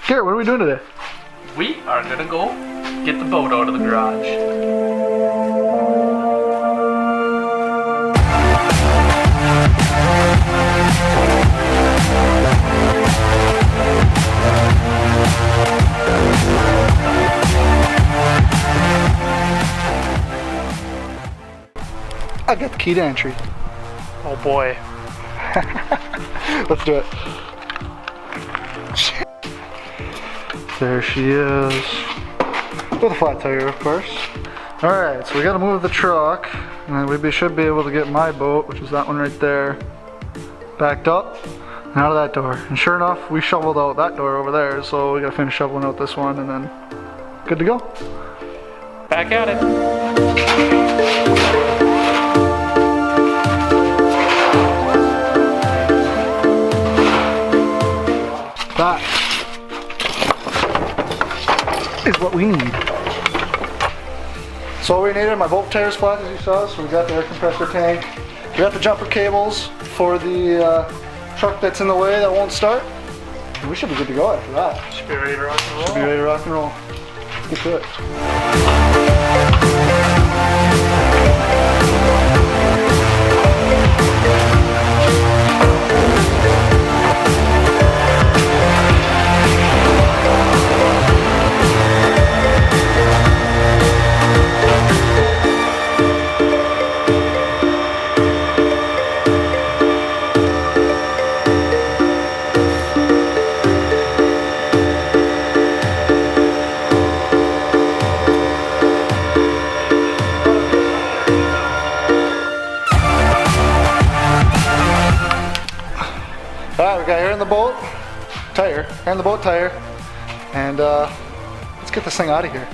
Garrett, what are we doing today? We are gonna go get the boat out of the garage. I got the key to entry. Oh boy. Let's do it. There she is. With a flat tire, of course. Alright, so we gotta move the truck, and then we should be able to get my boat, which is that one right there, backed up and out of that door. And sure enough, we shoveled out that door over there, so we gotta finish shoveling out this one, and then good to go. Back at it. That is what we need. So we needed, my boat tire's flat as you saw, so we got the air compressor tank. We got the jumper cables for the truck that's in the way that won't start. And we should be good to go after that. Should be ready to rock and roll. Should be ready to rock and roll. Let's get to it. Alright, we got air in the boat tire, and let's get this thing out of here.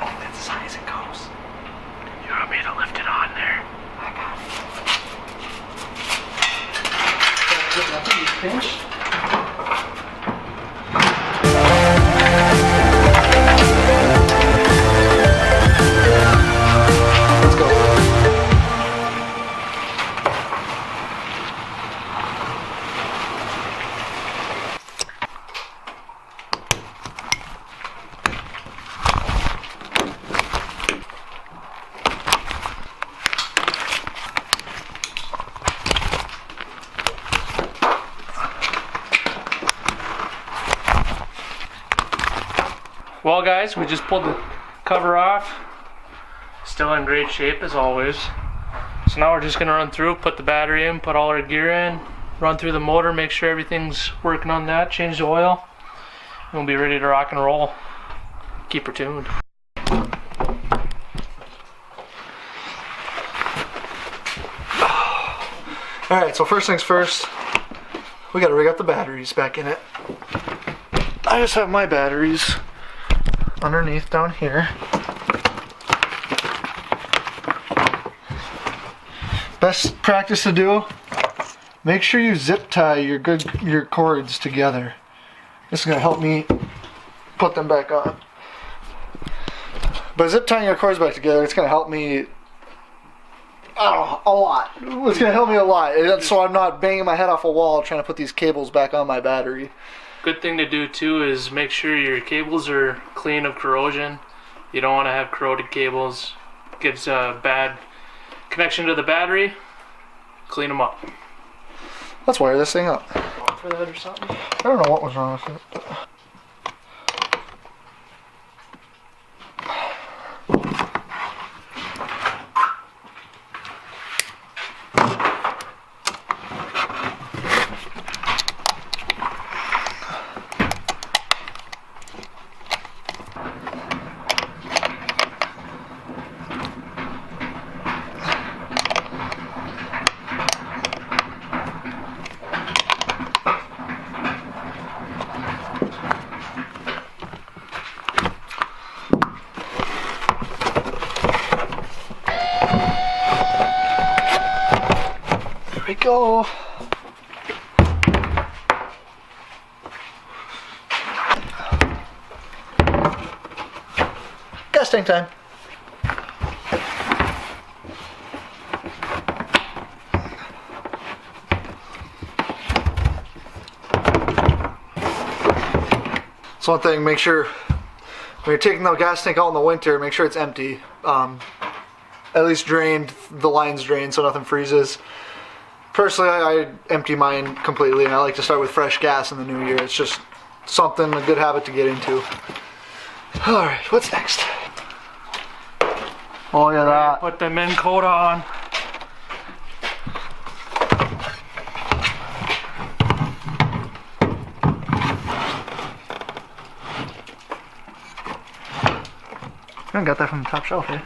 Only the size it goes. You want me to lift it on there? Pinch. Let's go. Well guys, we just pulled the cover off. Still in great shape as always. So now we're just gonna run through, put the battery in, put all our gear in, run through the motor, make sure everything's working on that, change the oil, and we'll be ready to rock and roll. Keep her tuned. Alright, so first things first, we gotta rig up the batteries back in it. I just have my batteries underneath down here. Best practice to do, make sure you zip tie your cords together. This is gonna help me put them back on. By zip tying your cords back together, it's gonna help me a lot. It's gonna help me a lot, so I'm not banging my head off a wall trying to put these cables back on my battery. Good thing to do too is make sure your cables are clean of corrosion. You don't want to have corroded cables. Gives a bad connection to the battery. Clean them up. Let's wire this thing up. For that or something? I don't know what was wrong with it. tank time. So one thing, make sure when you're taking the gas tank out in the winter, make sure it's empty. At least drained, the line's drained so nothing freezes. Personally, I empty mine completely, and I like to start with fresh gas in the new year. It's just something, a good habit to get into. Alright, what's next? Oh yeah, that. Put the Minn Kota on. I got that from the top shelf, eh?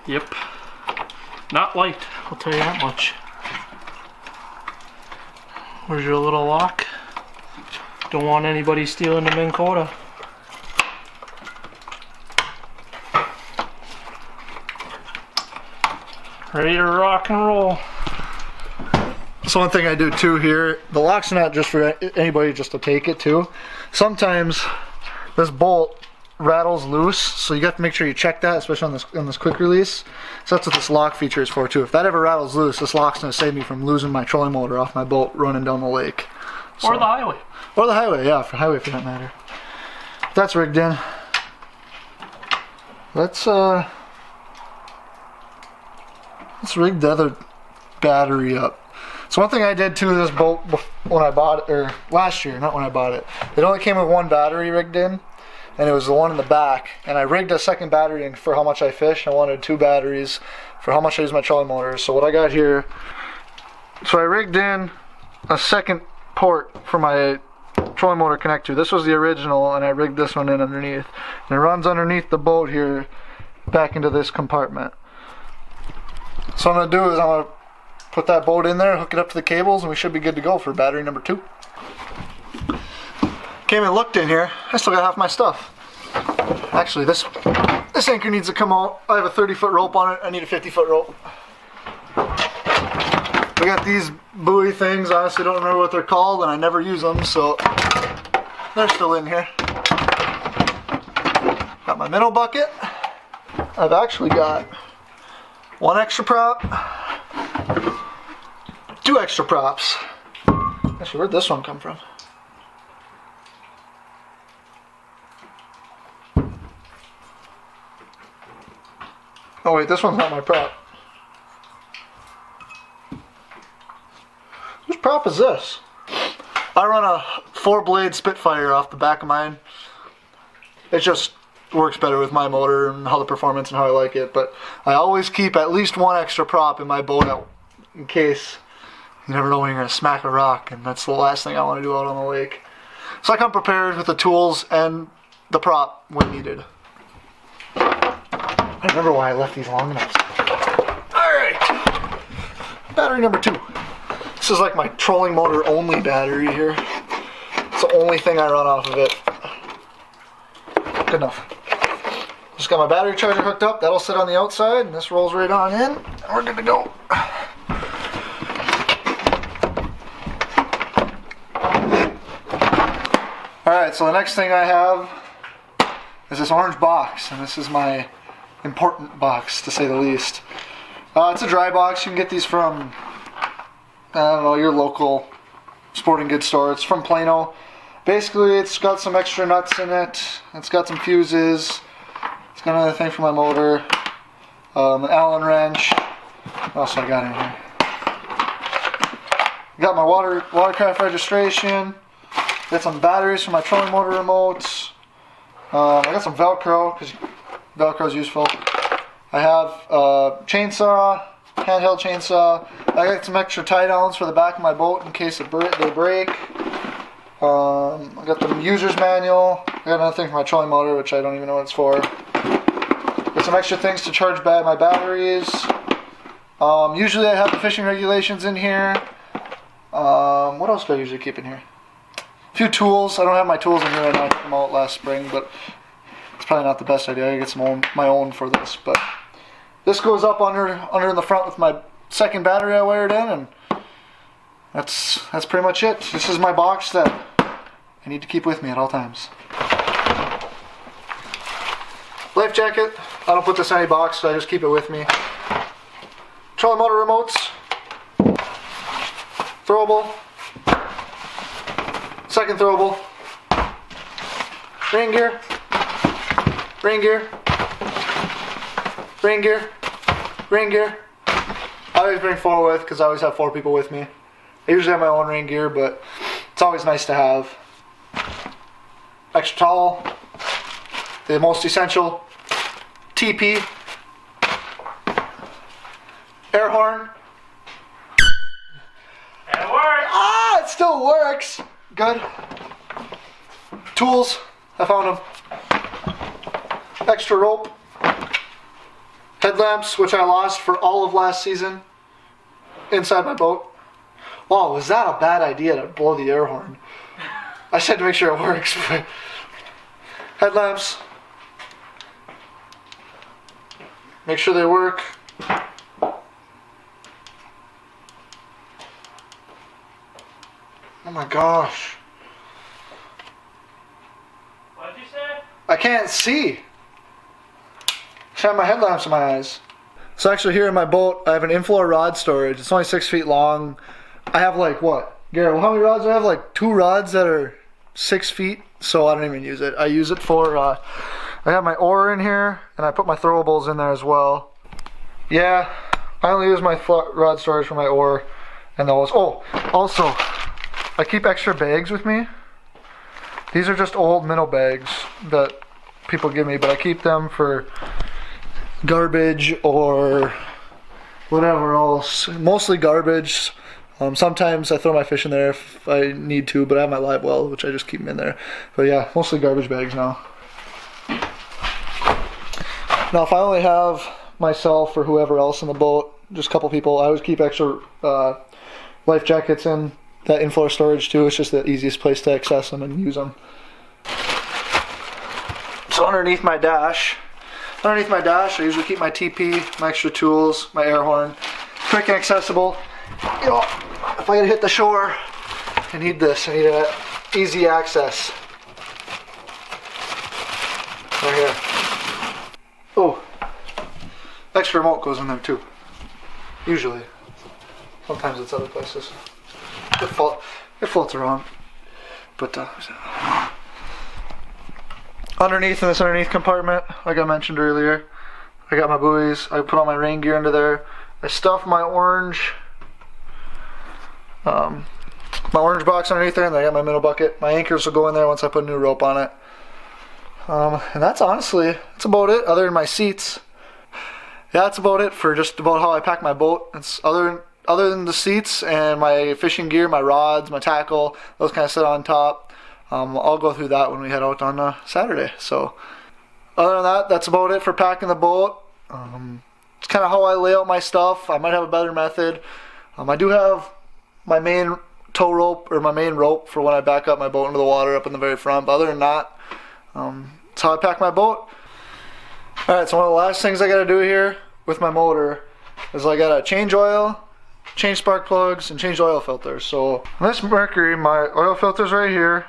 Yep. Not light, I'll tell you that much. Where's your little lock? Don't want anybody stealing the Minn Kota. Ready to rock and roll. So one thing I do too here, the lock's not just for anybody just to take it too. Sometimes this bolt rattles loose, so you have to make sure you check that, especially on this quick release. So that's what this lock feature is for too. If that ever rattles loose, this lock's going to save me from losing my trolling motor off my boat running down the lake. So, or the highway. Or the highway, yeah, for highway for that matter. That's rigged in. Let's rig the other battery up. So one thing I did too to this boat when I bought it, or last year, not when I bought it, it only came with one battery rigged in, and it was the one in the back. And I rigged a second battery in for how much I fish. I wanted 2 batteries for how much I use my trolling motor. So what I got here, so I rigged in a second port for my trolling motor connector. This was the original, and I rigged this one in underneath. And it runs underneath the boat here back into this compartment. So what I'm going to do is I'm going to put that boat in there, hook it up to the cables, and we should be good to go for battery number 2. Came and looked in here. I still got half my stuff. Actually, this anchor needs to come out. I have a 30-foot rope on it. I need a 50-foot rope. We got these buoy things. I honestly don't remember what they're called, and I never use them, so they're still in here. Got my minnow bucket. I've actually got 1 extra prop, 2 extra props. Actually, where'd this one come from? Oh wait, this one's not my prop. Whose prop is this? I run a 4-blade Spitfire off the back of mine. It just works better with my motor and how the performance and how I like it, but I always keep at least 1 extra prop in my boat out in case you never know when you're going to smack a rock, and that's the last thing I want to do out on the lake. So I come prepared with the tools and the prop when needed. I remember why I left these long enough. Alright, battery number 2. This is like my trolling motor only battery here. It's the only thing I run off of it. Good enough. Just got my battery charger hooked up. That'll sit on the outside, and this rolls right on in, and we're good to go. Alright, so the next thing I have is this orange box, and this is my important box, to say the least. It's a dry box. You can get these from, I don't know, your local sporting goods store. It's from Plano. Basically, it's got some extra nuts in it. It's got some fuses. It's got another thing for my motor. An Allen wrench. What else I got in here? Got my watercraft registration. Got some batteries for my trolling motor remotes. I got some Velcro, because Velcro's useful. I have a chainsaw, handheld chainsaw. I got some extra tie downs for the back of my boat in case they break. I got the user's manual. I got another thing for my trolling motor, which I don't even know what it's for. Got some extra things to charge my batteries. Usually I have the fishing regulations in here. What else do I usually keep in here? A few tools. I don't have my tools in here right now. I took them out last spring, but it's probably not the best idea. I get my own for this. But this goes up under in the front with my second battery I wired in, and that's pretty much it. This is my box that I need to keep with me at all times. Life jacket. I don't put this in any box, so I just keep it with me. Trolling motor remotes. Throwable. Second throwable. Rain gear. Rain gear. Rain gear. Rain gear. I always bring 4 with because I always have 4 people with me. I usually have my own rain gear, but it's always nice to have. Extra towel. The most essential TP. Air horn. It works! Ah, it still works. Good. Tools. I found them. Extra rope. Headlamps, which I lost for all of last season. Inside my boat. Wow, was that a bad idea to blow the air horn? I said to make sure it works. But headlamps. Make sure they work. Oh my gosh. What'd you say? I can't see. Shine my headlamps in my eyes. So actually here in my boat, I have an inflow rod storage. It's only 6 feet long. I have like what? Garrett, how many rods do I have? Like 2 rods that are 6 feet. So I don't even use it. I use it for, I have my oar in here and I put my throwables in there as well. Yeah, I only use my rod storage for my oar and those. Oh, also, I keep extra bags with me. These are just old minnow bags that people give me, but I keep them for garbage or whatever else. Mostly garbage. Sometimes I throw my fish in there if I need to, but I have my live well, which I just keep them in there. But yeah, mostly garbage bags now. Now if I only have myself or whoever else in the boat, just a couple people, I always keep extra life jackets in that inflow storage too. It's just the easiest place to access them and use them. So underneath my dash, I usually keep my TP, my extra tools, my air horn, quick and accessible. You know, if I gotta hit the shore, I need this. I need easy access. Right here. Oh, extra remote goes in there too. Usually. Sometimes it's other places. It floats around. But underneath in this underneath compartment, like I mentioned earlier, I got my buoys. I put all my rain gear into there. I stuff my orange box underneath there, and then I got my minnow bucket. My anchors will go in there once I put a new rope on it. And that's about it, other than my seats. Yeah, that's about it for just about how I pack my boat. It's other than the seats and my fishing gear, my rods, my tackle, those kind of sit on top. I'll go through that when we head out on Saturday. So other than that, that's about it for packing the boat. It's kind of how I lay out my stuff. I might have a better method. I do have my main tow rope, or my main rope for when I back up my boat into the water up in the very front. But other than that, that's how I pack my boat. Alright, so one of the last things I gotta do here with my motor is I gotta change oil, change spark plugs, and change oil filters. So on this Mercury, my oil filter's right here.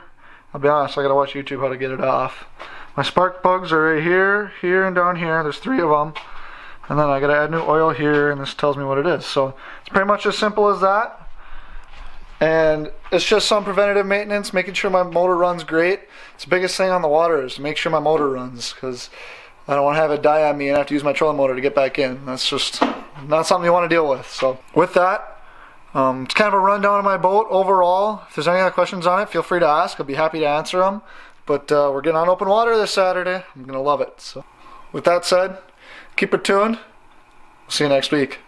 I'll be honest, I gotta watch YouTube how to get it off. My spark plugs are right here, here, and down here. There's 3 of them. And then I gotta add new oil here, and this tells me what it is. So it's pretty much as simple as that. And it's just some preventative maintenance, making sure my motor runs great. It's the biggest thing on the water is to make sure my motor runs, because I don't want to have it die on me and have to use my trolling motor to get back in. That's just not something you want to deal with. So with that, it's kind of a rundown of my boat overall. If there's any other questions on it, feel free to ask. I'll be happy to answer them. But we're getting on open water this Saturday. I'm going to love it. So with that said, keep it tuned. See you next week.